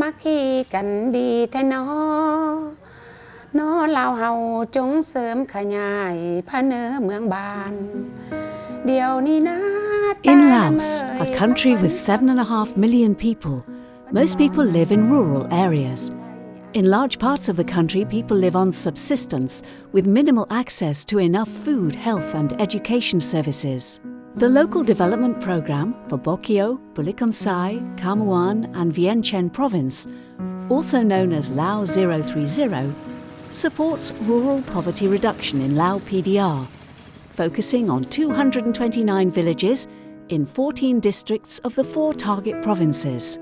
มักฮีกันดีแท้น้อลาวเฮาจงเสริมขยายพะเนอเมืองบานเดี๋ยวนี้นะ In Laos, a country with 7.5 million people, most people live in rural areas. In large parts of the country, people live on subsistence with minimal access to enough food, health and education services. The local development program for Bokeo, Bulikomsai, Khammouan and Vientiane province, also known as Lao 030, supports rural poverty reduction in Lao PDR, focusing on 229 villages in 14 districts of the 4 target provinces.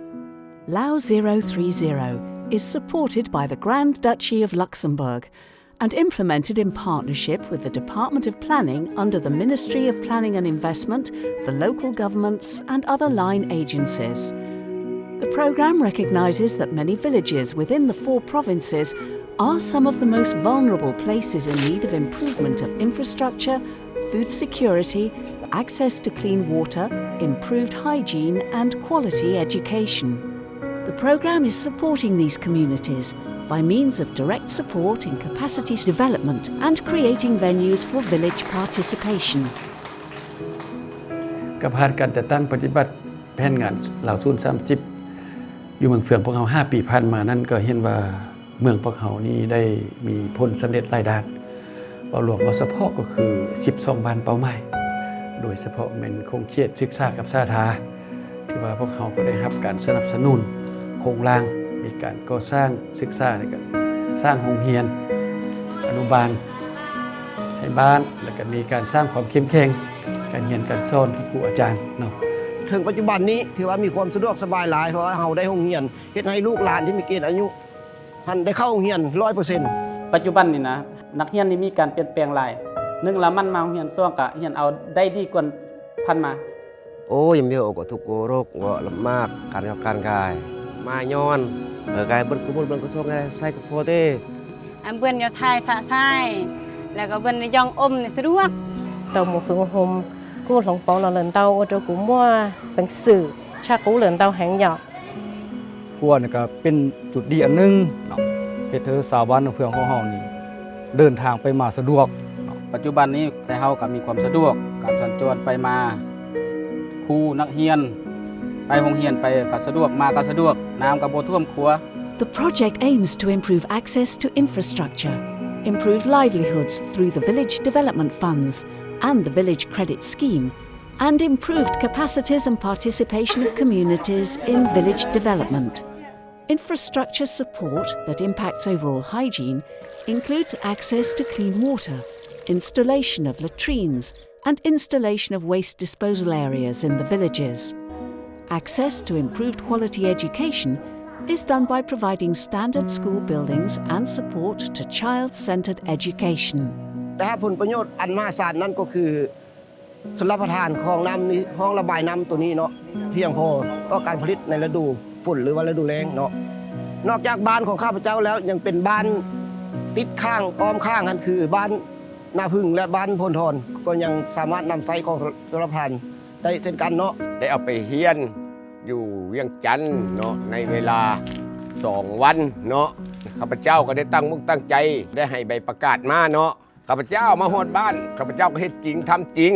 Lao 030 is supported by the Grand Duchy of Luxembourg and implemented in partnership with the Department of Planning under the Ministry of Planning and Investment, the local governments and other line agencies. The programme recognises that many villages within the 4 provinces are some of the most vulnerable places in need of improvement of infrastructure, food security, access to clean water, improved hygiene and quality education. The programme is supporting these communities by means of direct support in capacity development and creating venues for village participation. กับผ่านการจัดตั้งปฏิบัติแผนงานเหล่า030อยู่เมืองเฟืองพวกเรา5ปีผ่านมานั้นก็เห็นว่าเมืองพวกเรานี้ได้มีผลสำเร็จหลายด้านเป้าหลวงเราเฉพาะก็คือ12บ้านเป้าหมายโดยเฉพาะแม่นคงเขตศึกษากับสาธาที่ว่าพวกเราก็ได้รับการสนับสนุนโครงร่างมีการก่อสร้างศึกษาในการสร้างโรงเรียนอนุบาลให้บ้านแล้วก็มีการสร้างความเข้มแข็งการเรียนการสอนของครูอาจารย์เนาะถึงปัจจุบันนี้ถือว่ามีความสะดวกสบายหลายเพราะว่าเฮาได้โรงเรียนเฮ็ดให้ลูกหลานที่มีเกณฑ์อายุหันได้เข้าโรงเรียน 100% ปัจจุบันนี่นะนักเรียนนี่มีการเปลี่ยนแปลงหลาย1ละมันมาโรงเรียน2ก็เรียนเอาได้ดีกว่าพันมาโอ้ยังมีโอกาสทุกโรคว่าลำมากการกับการกายมาย้อนกายเบิ่นกุมุลเบิ่นก็ส่งใส่กับโพเต้อันเบิ่นอยู่ท้ายสะซ้ายแล้วก็เบิ่นย่องอมนี่สะดวกตอหมู่ฝึกหมกู้หลงปองเราเลินเตาโจกูมั่วเป็นสื่อชากูเลินเตาแหงหยอกครัวนี่ก็เป็นจุดดีอันนึงเนาะเฮ็ดให้ชาวบ้านเพื่อนของเฮานี่เดินทางไปมาสะดวกปัจจุบันนี้แต่เฮาก็มีความสะดวกการสัญจรไปมาครูนักเรียนไปโรงเรียนไปก็สะดวกมาก็สะดวกน้ำก็บ่ท่วมครัว The project aims to improve access to infrastructure, improve livelihoods through the village development funds and the village credit scheme, and improved capacities and participation of communities in village development. Infrastructure support that impacts overall hygiene includes access to clean water, installation of latrines, and installation of waste disposal areas in the villages. Access to improved quality education is done by providing standard school buildings and support to child-centered education. แต่ผลประโยชน์อันมหาศาลนั้นก็คือชลประทานของน้ำนี้ห้องระบายน้ำตัวนี้เนาะเพียงพอต่อการผลิตในฤดูฝนหรือว่าฤดูแล้งเนาะนอกจากบ้านของข้าพเจ้าแล้วยังเป็นบ้านติดข้างอ้อมข้างกันคือบ้านนาพึ่งและบ้านพลทรก็ยังสามารถนำใช้ของชลประทานได้เช่นกันเนาะได้เอาไปเรียนอยู่เวียงจันทน์เนาะในเวลา2วันเนาะข้าพเจ้าก็ได้ตั้งมุกตั้งใจได้ให้ใบประกาศมาเนาะข้าพเจ้ามาฮอดบ้านข้าพเจ้าก็เฮ็ดจริงทำจริง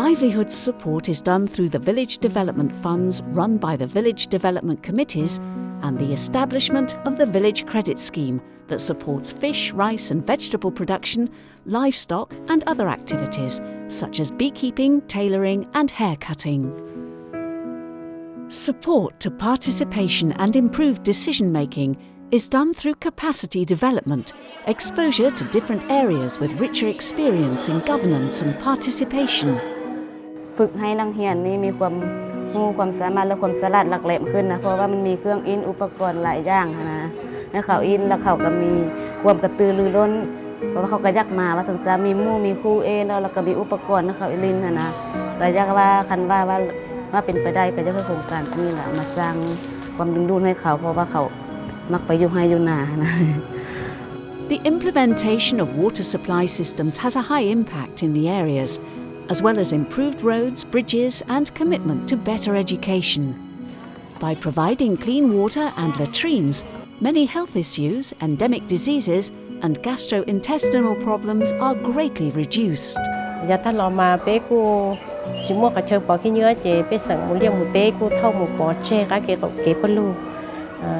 Livelihood support is done through the village development funds run by the village development committees and the establishment of the village credit scheme that supports fish, rice and vegetable production, livestock and other activities such as beekeeping, tailoring and hair cutting. Support to participation and improved decision-making is done through capacity development, exposure to different areas with richer experience in governance and participation. ฝึกให้นักเรียนนี่มีความรู้ความสามารถและความฉลาดหลักแหลมขึ้นนะเพราะว่ามันมีเครื่องอินอุปกรณ์หลายอย่างนะแล้วเขาอินแล้วเขาก็มีความกระตือรือร้นเพราะว่าเขาก็อยากมาว่าสังสารมีหมู่มีครูเองแล้วก็มีอุปกรณ์เขาอินนะก็อยากว่าคันว่าเป็นไปได้ก็จะให้โครงการนี้ล่ะมาสร้างความดึงดูดให้เขาเพราะว่าเขามักไปอยู่ให้อยู่นานะ The implementation of water supply systems has a high impact in the areas, as well as improved roads, bridges and commitment to better education. by providing clean water and latrines, many health issues, endemic diseases and gastrointestinal problems are greatly reduced. Giờ ta lò mà bé cô chỉ mua cả chơi bỏ cái nhớ chế bé sẵn muốn liêm một bé cô thâu một bỏ chê cái kế bơ lu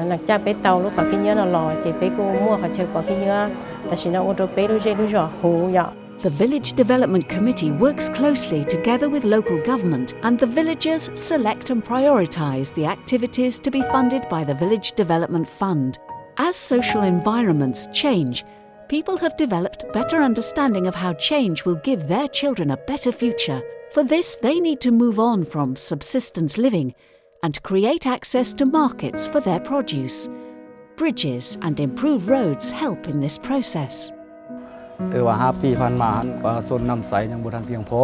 nạc cha bé tàu lúc bỏ cái nhớ nó lò chế bé cô mua cả chơi bỏ cái nhớ ta chỉ nó ô tô bé lu dê lu giỏ hú dọ. The Village Development Committee works closely together with local government, and the villagers select and prioritise the activities to be funded by the Village Development Fund. As social environments change, people have developed better understanding of how change will give their children a better future. For this, they need to move on from subsistence living and create access to markets for their produce. Bridges and improved roads help in this process. แต่ว่า5ปีผ่านมาประชาชนน้ำใสยังบ่ทันเพียงพอ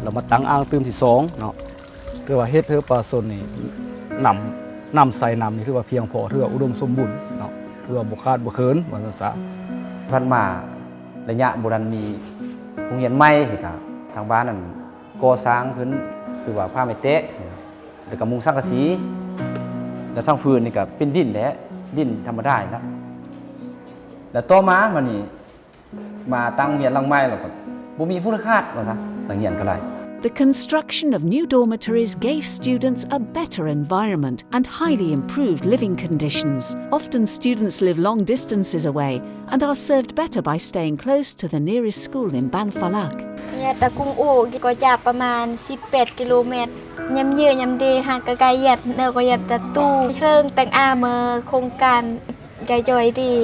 แล้วมาตั้งอ่างเติมที่2เนาะแต่ว่าเฮ็ดให้ประชาชนนี่น้ำใสน้ำนี่ถือว่าเพียงพอถือว่าอุดมสมบูรณ์เนาะถือว่าบ่ขาดบ่เคินว่าซั่นซะ ผ่านมาระยะบ่ทันมีโรงเรียนใหม่สิครับทางบ้านนั่นก่อสร้างขึ้นคือว่าผ้าไม้เตะแล้วก็มุงสังกะสีแล้วสร้างพื้นนี่ก็เป็นดินแหละดินธรรมดาครับแล้วต่อมาบัดนี้มาตั้งโรงเรียนหลังใหม่แล้วก็บ่มีผู้คาดว่าซะหลังเรียนก็ได้ The construction of new dormitories gave students a better environment and highly improved living conditions. Often students live long distances away and are served better by staying close to the nearest school in Ban Falak. เนี่ยตะกุงโอก็จะประมาณ18กิโลเมตรยำเยือยำเดห่างกะไกยัดเนก็ยัดตะตู้เครื่องแต่งอาเมอโครงการไกจอยดี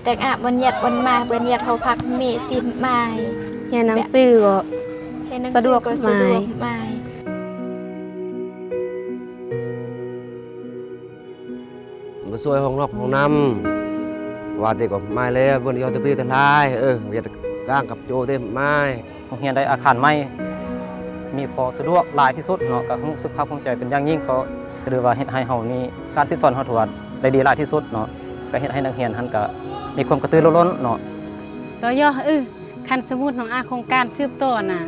แต่งอาวันยัดวันมาเบิ่นยัดเขาพักมี10ไม้ เรียนหนังสือก็สะดวกหมาย มาช่วยห้องนอกห้องน้ำว่าแต่ก็ไม้แล้วเพิ่นเอาแต่ไปแต่ลายเฮ็ดก้างกับโจเต็มไม้ โรงเรียนได้อาคารใหม่มีพอสะดวกหลายที่สุดเนาะก็รู้สึกภาคภูมิใจเป็นอย่างยิ่งเพราะคือว่าเฮ็ดให้เฮานี่การศึกษาเฮาถือว่าได้ดีหลายที่สุดเนาะก็เฮ็ดให้นักเรียนหันก็มีความกระตือรือร้นเนาะ ต่อย่อคันสมุดของโครงการสืบต่อน่ะ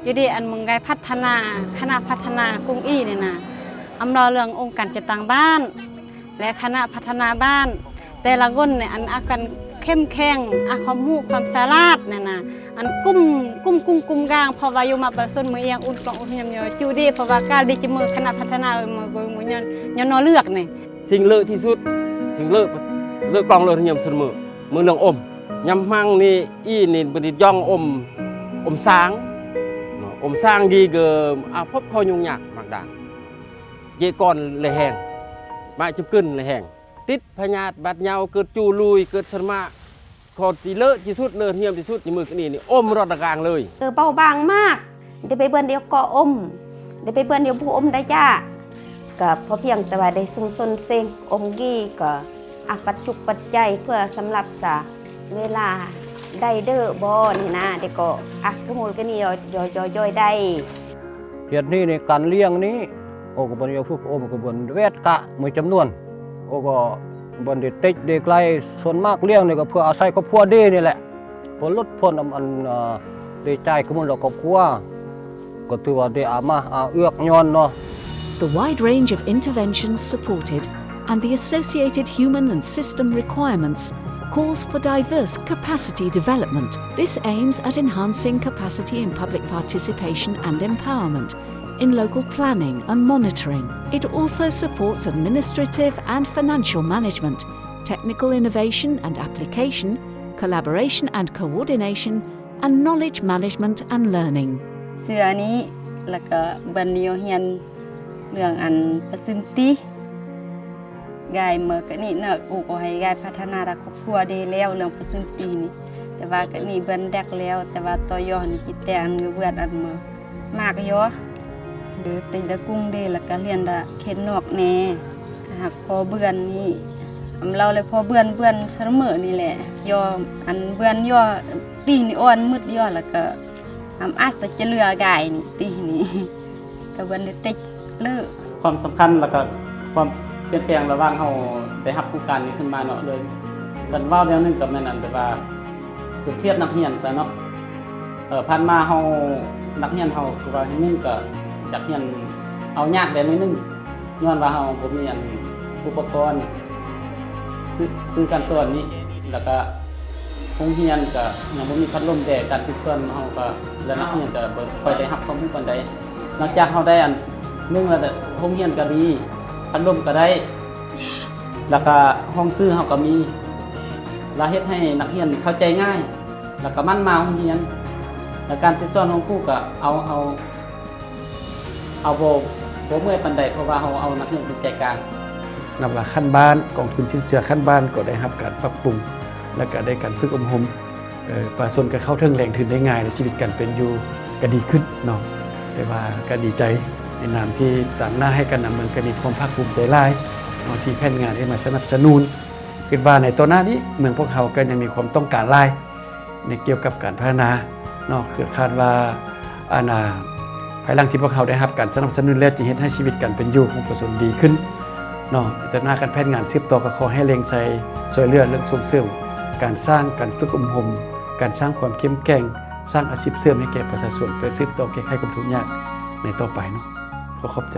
อยู่ดีอันมงไกพัฒนาคณะพัฒนากรุงอี้นี่น่ะอำรอเรื่ององค์การจัดตั้งบ้านและคณะพัฒนาบ้านแต่ละคนเนี่ยอันอาการเข้มแข็งความรู้ความสามารถนั่นน่ะอันกุ้มกลางเพราะว่าอยู่มาประสนมือเอียงอุ่นกองอุ่นยำยอจูดีเพราะว่าการดิจิมือคณะพัฒนามือยอนเลือกนี่สิ่งเลิศที่สุดสิ่งเลิศกองเลิศยำเสมอมือเรื่องอมยำมั่งนี่อีนี่บ่ได้ย่องอมสร้างดีเกิมพบพอยุ่งยากมากด่างเยก่อนเลยแห้งมาจุกึ้นเลยแห้งติดพญาติบาดเหยาเกิดจูลุยเกิดสมาขอที่เลอะที่สุดเลอะเหี่ยมที่สุดในมือนี่อมรอดกลางเลยเบาบางมากเดี๋ยวไปเบิ่นเดียวก็อมเดี๋ยวไปเบิ่นเดียวผู้อมได้จ้าก็พอเพียงแต่ว่าได้ซุงซนเซงอมกี้ก็ปัจจุปัจจัยเพื่อสำหรับซะเวลาได้เด้อบ่นี่นะเด็กก็กระมูลกันนี่ย่อยได้เฮ็ดนี่ในการเลี้ยงนี้โอ้ก็บ่ได้ผู้อมก็บ่เวทกะมีจำนวนโอ้ก็บ่ได้ติดได้ไกลส่วนมากเลี้ยงนี่ก็เพื่ออาศัยครอบครัวดีนี่แหละบ่ลดพ้นอันได้จ่ายกระมูลครอบครัวก็ถือว่าได้เอื้อกย้อนเนาะ The wide range of interventions supported and the associated human and system requirements calls for diverse capacity development. This aims at enhancing capacity in public participation and empowerment, in local planning and monitoring. It also supports administrative and financial management, technical innovation and application, collaboration and coordination, and knowledge management and learning. เสื้อนี้แล้วก็บันเดียวเฮียนเรื่องอันประซึมติกายเมื่อก็นี่เนอะกูก็ให้กายพัฒนาครอบครัวดีแล้วเรื่องประซึมตินี่แต่ว่าก็นี่เบิ่นแดกแล้วแต่ว่าต่อยอดนี่จิตแต่อันเบื่ออันมากยอติดกุ้งดีแล้วก็เรียนดะเข็นนอกแน่หักพอเบื่อนนี่เราเลยพอเบื่อนเสมอนี่แหละยออันเบื่อนยอตีนี่อ่อนมืดยอแล้วก็อาจจะเลือกายนี่ตีนี่ก็เบิ่นได้ติดเลิกความสำคัญแล้วก็ความเปลี่ยนแปลงระหว่างเฮาได้รับโครงการนี้ขึ้นมาเนาะเลยกันเว้าแนวนึงกับนั้นแต่ว่าสุดเทียบนักเรียนซะเนาะผ่านมาเฮานักเรียนเฮาคือว่านึงก็อยากเรียนเอายากได้นิดนึง ย้อนว่าเฮาบ่มีอันอุปกรณ์ซื้อการสอนนี้แล้วก็โรงเรียนก็ยังบ่มีพัดลมแต่การศึกษาเฮาก็และนักเรียนก็บ่ค่อยได้รับความรู้ปานใดหลังจากเฮาได้อันนึงแล้วโรงเรียนก็ดีพัดลมก็ได้แล้วก็ห้องซื้อเฮาก็มีและเฮ็ดให้นักเรียนเข้าใจง่ายแล้วก็มั่นมาโรงเรียนและการศึกษาของครูก็เอาบ่เมื่อยปานใดเพราะว่าเฮาเอานักเรียนเป็นใจกลาง นับว่าขั้นบ้านกองทุนสินเชื่อขั้นบ้านก็ได้รับการปรับปรุงและก็ได้การฝึกอบรมประชาชนก็เข้าถึงแหล่งทุนได้ง่ายในชีวิตการเป็นอยู่ก็ดีขึ้นเนาะแต่ว่าก็ดีใจในนามที่ต่างหน้าให้กันนำเมืองก็มีความภาคภูมิใจหลายเนาะที่แผนงานได้มาสนับสนุนคิดว่าในตัวหน้านี้เมืองพวกเขาก็ยังมีความต้องการหลายในเกี่ยวกับการพัฒนาเนาะคือคาดว่าภายหลังที่พวกเขาได้รับการสนับสนุนแล้วจะเฮ็ดให้ชีวิตการเป็นอยู่ของประชาชนดีขึ้นเนาะแต่หน้าการแพทย์งานสืบต่อก็ขอให้เล็งใส่ช่วยเหลือเรื่องส่งเสริมการสร้างการฝึกอบรมการสร้างความเข้มแข็งสร้างอาชีพเสริมให้แก่ประชาชนเพื่อสืบต่อแก้ไขความทุกข์ยากในต่อไปเนาะขอบใจ